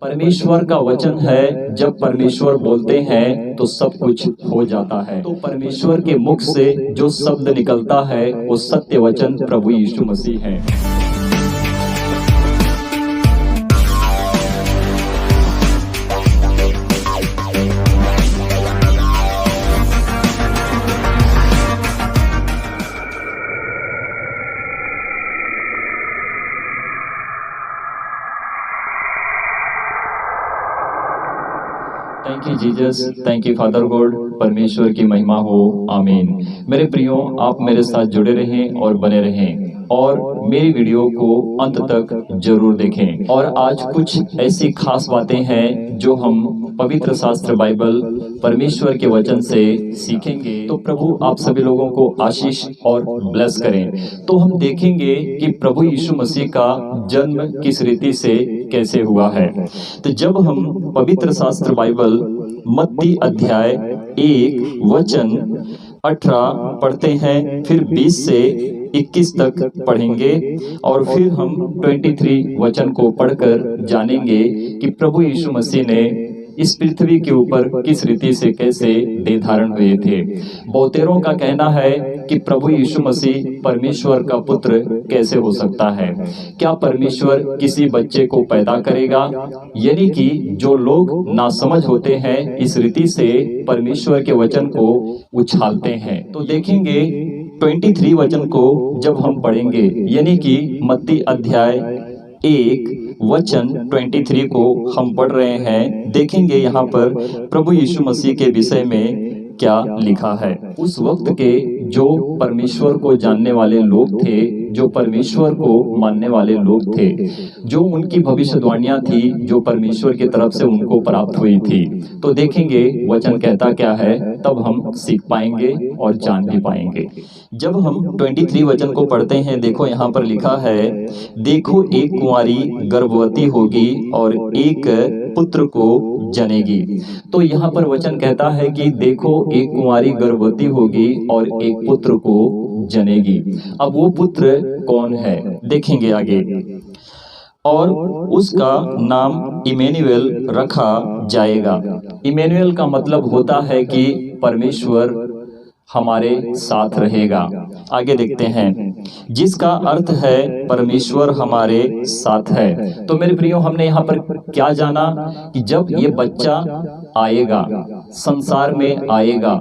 परमेश्वर का वचन है, जब परमेश्वर बोलते हैं तो सब कुछ हो जाता है। तो परमेश्वर के मुख से जो शब्द निकलता है वो सत्य वचन प्रभु यीशु मसीह है। Thank you Jesus, thank you father God. परमेश्वर की महिमा हो, आमीन। मेरे प्रियो, आप मेरे साथ जुड़े रहें और बने रहें और मेरी वीडियो को अंत तक जरूर देखें। और आज कुछ ऐसी खास बातें हैं जो हम पवित्र शास्त्र बाइबल परमेश्वर के वचन से सीखेंगे। तो प्रभु आप सभी लोगों को आशीष और ब्लेस करें। तो हम देखेंगे कि प्रभु यीशु मसीह का जन्म किस रीति से कैसे हुआ है। तो जब हम पवित्र शास्त्र बाइबल मत्ती अध्याय 1 वचन 18 पढ़ते हैं, फिर 20 से 21 तक पढ़ेंगे और फिर हम 23 वचन को पढ़कर जानेंगे कि प्रभु यीशु मसीह ने इस पृथ्वी के ऊपर किस रीति से कैसे देह धारण हुए थे। बहुतेरों का कहना है कि प्रभु यीशु मसीह परमेश्वर का पुत्र कैसे हो सकता है। क्या परमेश्वर किसी बच्चे को पैदा करेगा? यानी कि जो लोग नासमझ होते हैं इस रीति से परमेश्वर के वचन को उछालते हैं। तो देखेंगे 23 वचन को जब हम पढ़ेंगे, यानी कि मत्ती अध्याय 1 वचन 23 को हम पढ़ रहे हैं। देखेंगे यहाँ पर प्रभु यीशु मसीह के विषय में क्या लिखा है। उस वक्त के जो परमेश्वर को जानने वाले लोग थे, जो परमेश्वर को मानने वाले लोग थे, जो उनकी भविष्यवाणियां थी जो परमेश्वर की तरफ से उनको प्राप्त हुई थी। तो देखेंगे वचन कहता क्या है, तब हम सीख पाएंगे और जान भी पाएंगे। जब हम 23 वचन को पढ़ते हैं, देखो यहाँ पर लिखा है, देखो एक कुंवारी गर्भवती होगी और एक पुत्र को जनेगी। तो यहाँ पर वचन कहता है कि देखो एक कुंवारी गर्भवती होगी और एक पुत्र को जनेगी। अब वो पुत्र कौन है देखेंगे आगे। और उसका नाम इमैनुएल रखा जाएगा। इमैनुएल का मतलब होता है कि परमेश्वर हमारे साथ रहेगा। आगे देखते हैं, जिसका अर्थ है परमेश्वर हमारे साथ है। तो मेरे प्रियो, हमने यहाँ पर क्या जाना कि जब ये बच्चा आएगा, संसार में आएगा,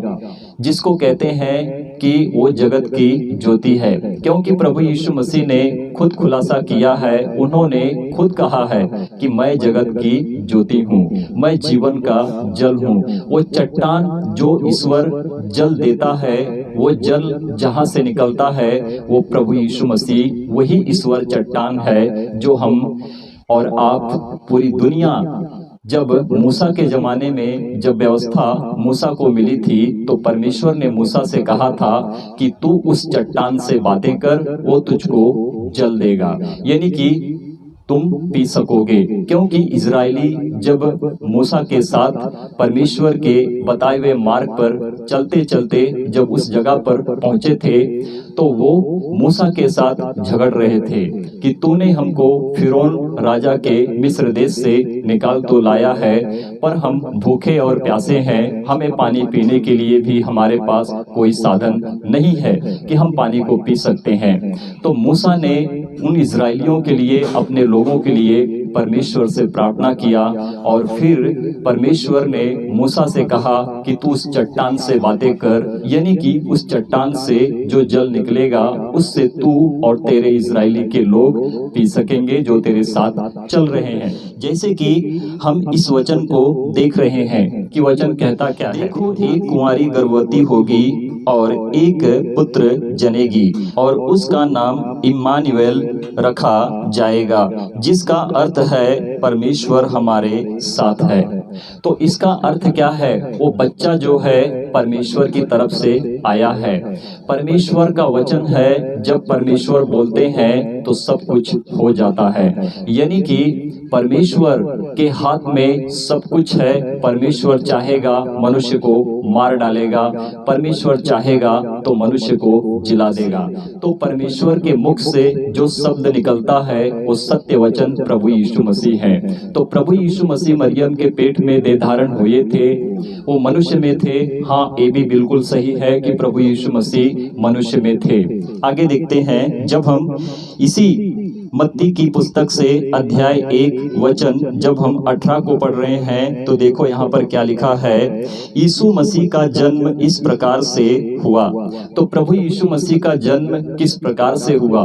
जिसको कहते हैं कि वो जगत की ज्योति है, क्योंकि प्रभु यीशु मसीह ने खुद खुलासा किया है। उन्होंने खुद कहा है कि मैं जगत की ज्योति हूँ, मैं जीवन का जल हूँ। वो चट्टान जो ईश्वर जल देता है, वो जल जहाँ से निकलता है वो प्रभु यीशु मसीह वही ईश्वर चट्टान है जो हम और आप, पूरी दुनिया। जब मूसा के जमाने में जब व्यवस्था मूसा को मिली थी, तो परमेश्वर ने मूसा से कहा था कि तू उस चट्टान से बातें कर, वो तुझको जल देगा, यानी कि तुम पी सकोगे। क्योंकि इजरायली जब मूसा के साथ परमेश्वर के बताए हुए मार्ग पर चलते चलते जब उस जगह पर पहुंचे थे, तो वो मूसा के साथ झगड़ रहे थे कि तूने हमको फिरौन राजा के मिस्र देश से निकाल तो लाया है, पर हम भूखे और प्यासे हैं, हमें पानी पीने के लिए भी हमारे पास कोई साधन नहीं है कि हम पानी को पी सकते हैं। तो मूसा ने उन इजरायलियों के लिए, अपने लोगों के लिए परमेश्वर से प्रार्थना किया और फिर परमेश्वर ने मूसा से कहा कि तू उस चट्टान से बातें कर, यानी कि उस चट्टान से जो जल निकलेगा उससे तू और तेरे इजरायली के लोग पी सकेंगे जो तेरे साथ चल रहे हैं। जैसे कि हम इस वचन को देख रहे हैं कि वचन कहता क्या है, देखो एक कुंवारी गर्भवती होगी और एक पुत्र जनेगी और उसका नाम इम्मानुएल रखा जाएगा, जिसका अर्थ है परमेश्वर हमारे साथ है। तो इसका अर्थ क्या है? वो बच्चा जो है परमेश्वर की तरफ से आया है। परमेश्वर का वचन है, जब परमेश्वर बोलते हैं तो सब कुछ हो जाता है। यानी कि परमेश्वर के हाथ में सब कुछ है। परमेश्वर चाहेगा मनुष्य को मार डालेगा, परमेश्वर चाहेगा तो मनुष्य को जिला देगा। तो परमेश्वर के मुख से जो शब्द निकलता है वो सत्य वचन प्रभु यीशु मसीह है। तो प्रभु यीशु मसीह मरियम के पेट में देह धारण हुए थे, वो मनुष्य में थे। हाँ, ये भी बिल्कुल सही है कि प्रभु यीशु मसीह मनुष्य में थे। आगे देखते हैं, जब हम इसी मत्ती की पुस्तक से अध्याय 1 वचन जब हम 18 को पढ़ रहे हैं तो देखो यहाँ पर क्या लिखा है। यीशु मसीह का जन्म इस प्रकार से हुआ। तो प्रभु यीशु मसीह का जन्म किस प्रकार से हुआ?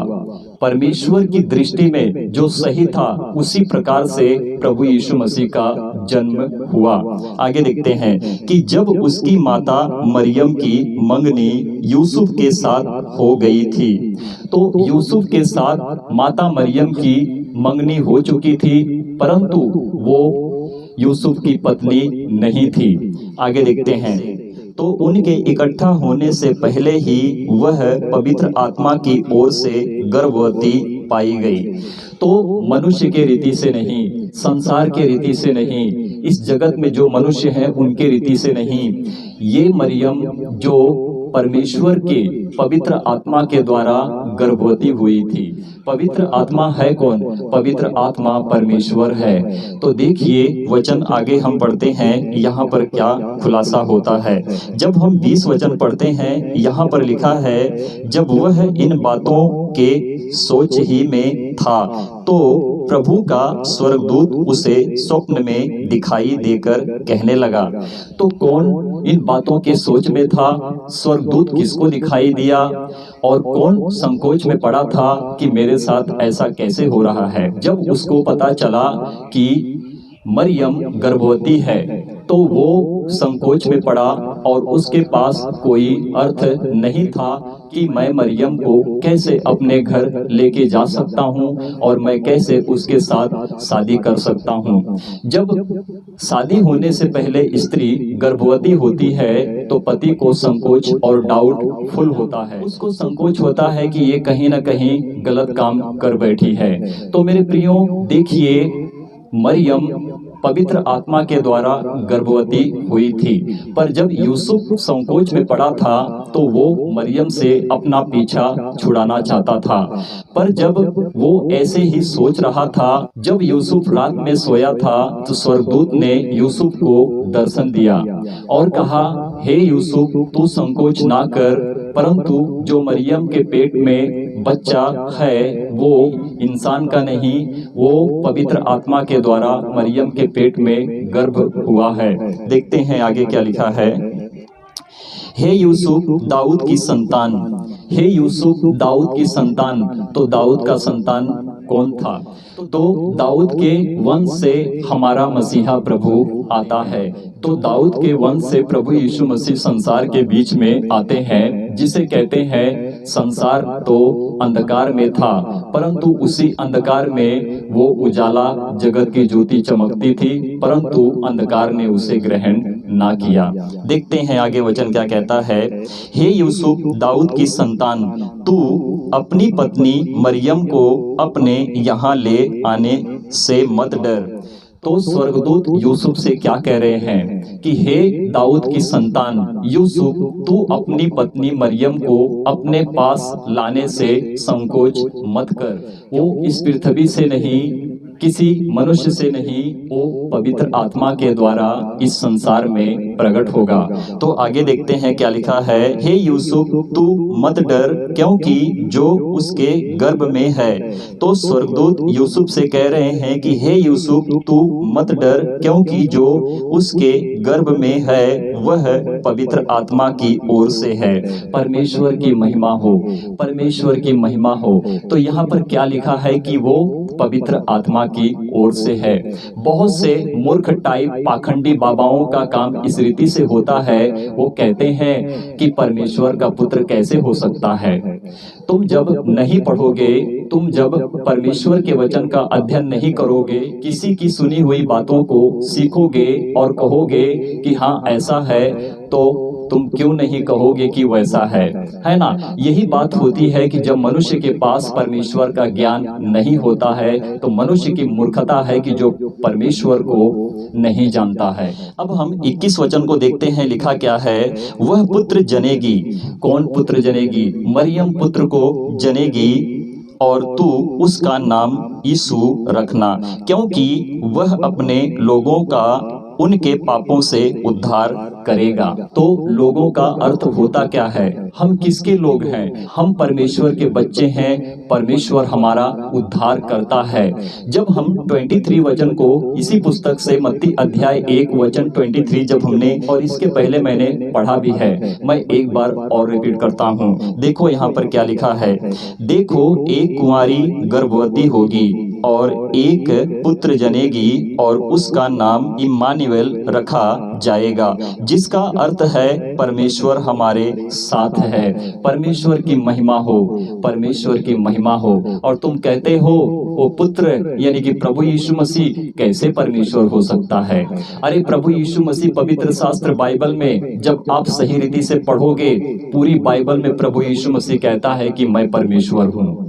परमेश्वर की दृष्टि में जो सही था उसी प्रकार से प्रभु यीशु मसीह का जन्म हुआ। आगे देखते हैं कि जब उसकी माता मरियम की मंगनी यूसुफ के साथ हो गई थी। तो यूसुफ के साथ माता मरियम की मंगनी हो चुकी थी, परंतु वो यूसुफ की पत्नी नहीं थी। आगे देखते हैं, तो उनके इकट्ठा होने से पहले ही वह पवित्र आत्मा की ओर से गर्भवती पाई गई। तो मनुष्य के रीति से नहीं, संसार के रीति से नहीं, इस जगत में जो मनुष्य हैं उनके रीति से नहीं, ये मरियम जो परमेश्वर के पवित्र आत्मा के द्वारा गर्भवती हुई थी। पवित्र आत्मा है कौन? पवित्र आत्मा परमेश्वर है। तो देखिए वचन आगे हम पढ़ते हैं, यहाँ पर क्या खुलासा होता है। जब हम 20 वचन पढ़ते हैं, यहाँ पर लिखा है, जब वह इन बातों के सोच ही में था तो प्रभु का स्वर्गदूत उसे स्वप्न में दिखाई देकर कहने लगा। तो कौन इन बातों के सोच में था? स्वर्गदूत किसको दिखाई दिया? और कौन संकोच में पड़ा था कि मेरे साथ ऐसा कैसे हो रहा है? जब उसको पता चला कि मरियम गर्भवती है तो वो संकोच में पड़ा और उसके पास कोई अर्थ नहीं था कि मैं मरियम को कैसे अपने घर लेके जा सकता हूँ और मैं कैसे उसके साथ शादी कर सकता हूँ। जब शादी होने से पहले स्त्री गर्भवती होती है तो पति को संकोच और डाउट फुल होता है। उसको संकोच होता है कि ये कहीं ना कहीं गलत काम कर बैठी है। तो मेरे प्रियो देखिए, मरियम पवित्र आत्मा के द्वारा गर्भवती हुई थी, पर जब यूसुफ संकोच में पड़ा था तो वो मरियम से अपना पीछा छुड़ाना चाहता था। पर जब वो ऐसे ही सोच रहा था, जब यूसुफ रात में सोया था तो स्वर्गदूत ने यूसुफ को दर्शन दिया और कहा, हे यूसुफ, तू संकोच ना कर, परंतु जो मरियम के पेट में बच्चा है वो इंसान का नहीं, वो पवित्र आत्मा के द्वारा मरियम के पेट में गर्भ हुआ है। देखते हैं आगे क्या लिखा है। हे यूसुफ दाऊद की संतान, हे यूसुफ दाऊद की संतान। तो दाऊद का संतान कौन था? तो दाऊद के वंश से हमारा मसीहा प्रभु आता है। तो दाऊद के वंश से प्रभु यीशु मसीह संसार के बीच में आते हैं, जिसे कहते हैं संसार तो अंधकार में था, परंतु उसी अंधकार में वो उजाला जगत की ज्योति चमकती थी, परंतु अंधकार ने उसे ग्रहण ना किया। देखते हैं आगे वचन क्या कहता है। हे यूसुफ दाऊद की संतान, तू अपनी पत्नी मरियम को अपने यहाँ ले आने से मत डर। तो स्वर्गदूत यूसुफ से क्या कह रहे हैं कि हे दाऊद की संतान यूसुफ, तू अपनी पत्नी मरियम को अपने पास लाने से संकोच मत कर। वो इस पृथ्वी से नहीं, किसी मनुष्य से नहीं, वो पवित्र आत्मा के द्वारा इस संसार में प्रकट होगा। तो आगे देखते हैं क्या लिखा है। हे यूसुफ तू मत डर, क्योंकि जो उसके गर्भ में है। तो स्वर्गदूत यूसुफ से कह रहे हैं कि हे यूसुफ तू मत डर, क्योंकि जो उसके गर्भ में है वह पवित्र आत्मा की ओर से है। परमेश्वर की महिमा हो, परमेश्वर की महिमा हो। तो यहाँ पर क्या लिखा है कि वो पवित्र आत्मा की ओर से है। बहुत से मूर्ख टाइप पाखंडी बाबाओं का काम इस रीति से होता है, वो कहते हैं कि परमेश्वर का पुत्र कैसे हो सकता है। तुम जब नहीं पढ़ोगे, तुम जब परमेश्वर के वचन का अध्ययन नहीं करोगे, किसी की सुनी हुई बातों को सीखोगे और कहोगे कि हाँ ऐसा है, तो तुम क्यों नहीं कहोगे कि वैसा है ना। यही बात होती है कि जब मनुष्य के पास परमेश्वर का ज्ञान नहीं होता है तो मनुष्य की मूर्खता है कि जो परमेश्वर को नहीं जानता है। अब हम 21 वचन को देखते हैं, लिखा क्या है, वह पुत्र जनेगी। कौन पुत्र जनेगी? मरियम पुत्र को जनेगी और तू उसका नाम यीशु रखना, क्योंकि वह अपने लोगों का उनके पापों से उद्धार करेगा। तो लोगों का अर्थ होता क्या है? हम किसके लोग हैं? हम परमेश्वर के बच्चे हैं। परमेश्वर हमारा उद्धार करता है। जब हम 23 वचन को इसी पुस्तक से मत्ती अध्याय 1 वचन 23 जब हमने, और इसके पहले मैंने पढ़ा भी है, मैं एक बार और रिपीट करता हूँ। देखो यहाँ पर क्या लिखा है, देखो एक कुंवारी गर्भवती होगी और एक पुत्र जनेगी और उसका नाम इम्मानुएल रखा जाएगा, जिसका अर्थ है परमेश्वर हमारे साथ है। परमेश्वर की महिमा हो, परमेश्वर की महिमा हो। और तुम कहते हो वो पुत्र यानी कि प्रभु यीशु मसीह कैसे परमेश्वर हो सकता है? अरे प्रभु यीशु मसीह पवित्र शास्त्र बाइबल में जब आप सही रीति से पढ़ोगे, पूरी बाइबल में प्रभु यीशु मसीह कहता है कि मैं परमेश्वर हूँ।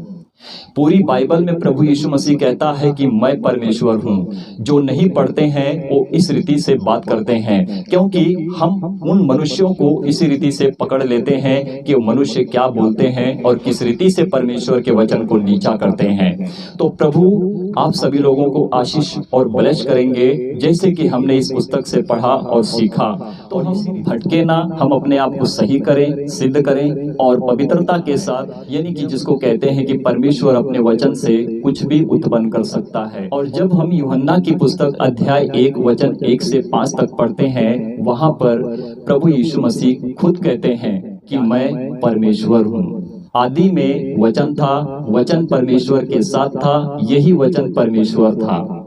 पूरी बाइबल में प्रभु यीशु मसीह कहता है कि मैं परमेश्वर हूँ। जो नहीं पढ़ते हैं वो इस रीति से बात करते हैं, क्योंकि हम उन मनुष्यों को इसी रीति से पकड़ लेते हैं कि वो मनुष्य क्या बोलते हैं और किस रीति से परमेश्वर के वचन को नीचा करते हैं। तो प्रभु आप सभी लोगों को आशीष और ब्लेस करेंगे, जैसे कि हमने इस पुस्तक से पढ़ा और सीखा। तो हम भटके ना, हम अपने आप को सही करें, सिद्ध करें और पवित्रता के साथ, यानी कि जिसको कहते हैं कि परमेश्वर अपने वचन से कुछ भी उत्पन्न कर सकता है। और जब हम यूहन्ना की पुस्तक अध्याय 1 वचन 1 से 5 तक पढ़ते हैं, वहां पर प्रभु यीशु मसीह खुद कहते हैं कि मैं परमेश्वर हूँ। आदि में वचन था, वचन परमेश्वर के साथ था, यही वचन परमेश्वर था।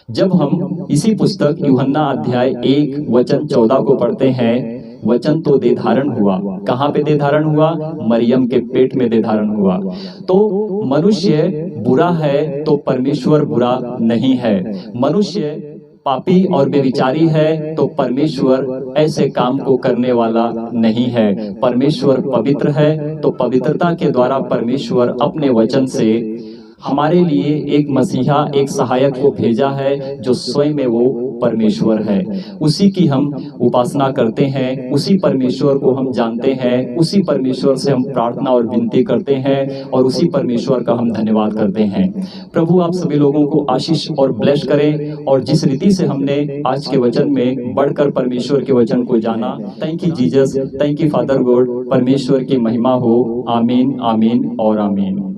जब हम इसी पुस्तक यूहन्ना अध्याय 1 वचन 14 को पढ़ते हैं, वचन तो दे धारण हुआ। कहाँ पे दे धारण हुआ? मरियम के पेट में दे धारण हुआ। तो मनुष्य बुरा है तो परमेश्वर बुरा नहीं है। मनुष्य पापी और बेविचारी है तो परमेश्वर ऐसे काम को करने वाला नहीं है। परमेश्वर पवित्र है तो पवित्रता के द्वारा परमेश्वर अपने वचन से हमारे लिए एक मसीहा, एक सहायक को भेजा है, जो स्वयं में वो परमेश्वर है। उसी की हम उपासना करते हैं, उसी परमेश्वर को हम जानते हैं, उसी परमेश्वर से हम प्रार्थना और विनती करते हैं और उसी परमेश्वर का हम धन्यवाद करते हैं। प्रभु आप सभी लोगों को आशीष और ब्लेस करें। और जिस रीति से हमने आज के वचन में बढ़कर परमेश्वर के वचन को जाना, thank you Jesus, thank you father God. परमेश्वर की महिमा हो। आमीन, आमीन और आमीन।